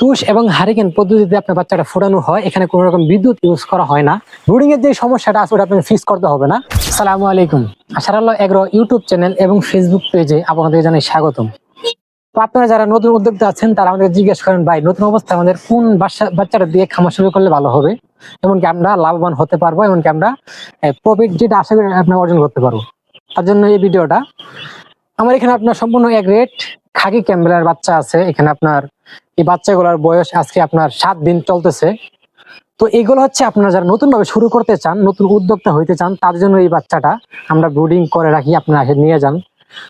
তুষ এবং হারিকেন পদ্ধতিতে আপনার বাচ্চাটা ফোটানো হয়। এখানে কোনো রকম বিদ্যুৎ ইউজ করা হয় না। ব্রুডিং এর যে সমস্যাটা আছে ওটা আপনাকে ফিক্স করতে হবে না। আসসালামু আলাইকুম। আশার আল্লাহ এগ্রো ইউটিউব চ্যানেল এবং ফেসবুক পেজে আপনাদের জানাই স্বাগতম। তো আপনারা যারা নতুন উদ্যোক্তা আছেন তারা আমাদের জিজ্ঞেস করেন, ভাই নতুন অবস্থায় আমাদের কোন বাচ্চাটা দিয়ে খামার শুরু করলে ভালো হবে, এমনকি আমরা লাভবান হতে পারবো, এমনকি আমরা প্রফিট যেটা আশা করি আপনার অর্জন করতে পারবো। তার জন্য এই ভিডিওটা। আমার এখানে আপনার সম্পূর্ণ এক রেট খাকি ক্যাম্বেলের বাচ্চা আছে। এখানে আপনার এই বাচ্চাগুলোর বয়স আজকে আপনার 7 দিন চলতেছে। তো এগুলো হচ্ছে আপনারা যারা নতুন ভাবে শুরু করতে চান, নতুন উদ্যোক্তা হইতে চান, তার জন্য এই বাচ্চাটা আমরা ব্রুডিং করে রাখি, আপনারা নিয়ে যান।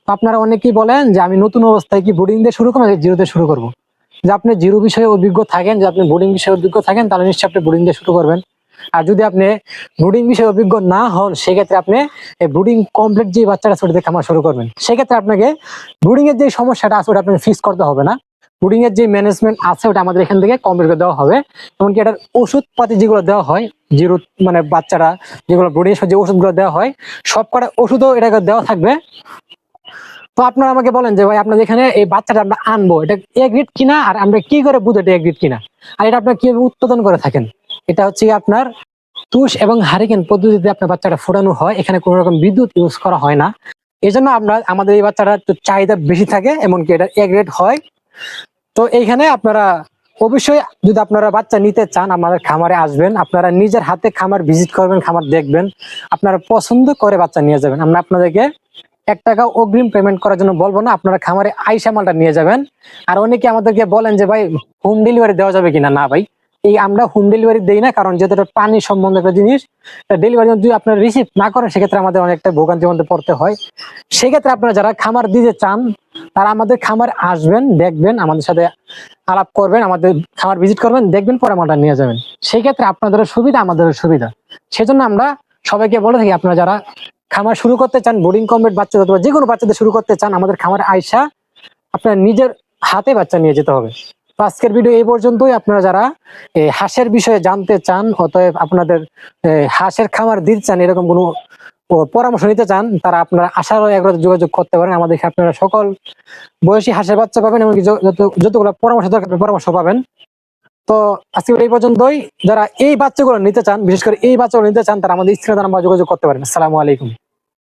তো আপনারা অনেকেই বলেন যে আমি নতুন অবস্থায় কি ব্রুডিং দিয়ে শুরু করবো, জিরোতে শুরু করবো। যে আপনি জিরো বিষয়ে অভিজ্ঞ থাকেন, যে আপনি ব্রুডিং বিষয়ে অভিজ্ঞ থাকেন, তাহলে নিশ্চয়ই আপনি ব্রুডিং দিয়ে শুরু করবেন। আর যদি আপনি ব্রুডিং বিষয়ে অভিজ্ঞ না হন, সেক্ষেত্রে আপনি ব্রুডিং কমপ্লিট যে বাচ্চাটা ছোট থেকে খামার শুরু করবেন। সেক্ষেত্রে আপনাকে ব্রুডিং এর যে সমস্যাটা আছে ওটা আপনাকে ফিক্স করতে হবে না। ব্রুডিং এর যে ম্যানেজমেন্ট আছে ওটা আমাদের এখান থেকে কমপ্লিট করে দেওয়া হবে। এমনকি এটার ওষুধপাতি যেগুলো দেওয়া হয়, জিরো মানে বাচ্চারা যেগুলো ব্রুডিং এর যে ওষুধগুলো দেওয়া হয়, সব কটা ওষুধও এটাকে দেওয়া থাকবে। তো আপনারা আমাকে বলেন যে ভাই আপনাদের এখানে এই বাচ্চাটা আমরা আনবো, এটা এ গ্রেড কিনা, আর আমরা কি করে বুঝবো এটা এ গ্রেড কিনা, আর এটা আপনার কিভাবে উৎপাদন করে থাকেন। এটা হচ্ছে আপনার তুষ এবং হারিকেন পদ্ধতিতে আপনার বাচ্চাটা ফোটানো হয়। এখানে কোনো রকম বিদ্যুৎ ইউজ করা হয় না। এই জন্য আমরা আমাদের এই বাচ্চাটা একটু চাহিদা বেশি থাকে, এমনকি এটা এ গ্রেড হয়। তো এইখানে আপনারা অবশ্যই যদি আপনারা বাচ্চা নিতে চান আমাদের খামারে আসবেন, আপনারা নিজের হাতে খামার ভিজিট করবেন, খামার দেখবেন, আপনারা পছন্দ করে বাচ্চা নিয়ে যাবেন। আমরা আপনাদেরকে 1 টাকা অগ্রিম পেমেন্ট করার জন্য বলবো না, আপনারা খামারে আইসা মালটা নিয়ে যাবেন। আর অনেকে আমাদেরকে বলেন যে ভাই হোম ডেলিভারি দেওয়া যাবে কিনা। না ভাই, এই আমরা হোম ডেলিভারি দেই না, কারণ যেহেতু এটা পানি সম্বন্ধে একটা জিনিস, ডেলিভারি যদি আপনারা রিসিভ না করেন সেক্ষেত্রে আমাদের অনেকটা ভোগান্তির মধ্যে পড়তে হয়। সেক্ষেত্রে আপনারা যারা খামার দিতে চান তারা আমাদের খামার আসবেন, দেখবেন, আমাদের সাথে আলাপ করবেন, আমাদের খামার ভিজিট করবেন, দেখবেন, পরে মালটা নিয়ে যাবেন। সেক্ষেত্রে আপনাদেরও সুবিধা, আমাদেরও সুবিধা। সেজন্য আমরা সবাইকে বলে থাকি, আপনারা যারা খামার শুরু করতে চান, বোর্ডিং কমপ্লিট বাচ্চা অথবা যে কোনো বাচ্চাদের শুরু করতে চান, আমাদের খামারে আইসা আপনার নিজের হাতে বাচ্চা নিয়ে যেতে হবে। তো আজকের ভিডিও এই পর্যন্তই। আপনারা যারা হাঁসের বিষয়ে জানতে চান, অতএব আপনাদের হাঁসের খামার দিতে চান, এরকম কোনো পরামর্শ নিতে চান, তারা আপনারা আশার এগুলোতে যোগাযোগ করতে পারেন। আমাদের আপনারা সকল বয়সী হাঁসের বাচ্চা পাবেন, এমনকি যতগুলো পরামর্শ দরকার পরামর্শ পাবেন। তো আজকে এই পর্যন্তই। যারা এই বাচ্চাগুলো নিতে চান, বিশেষ করে এই বাচ্চাগুলো নিতে চান, তারা আমাদের স্ক্রিনে নাম্বার যোগাযোগ করতে পারেন। আসসালামু আলাইকুম।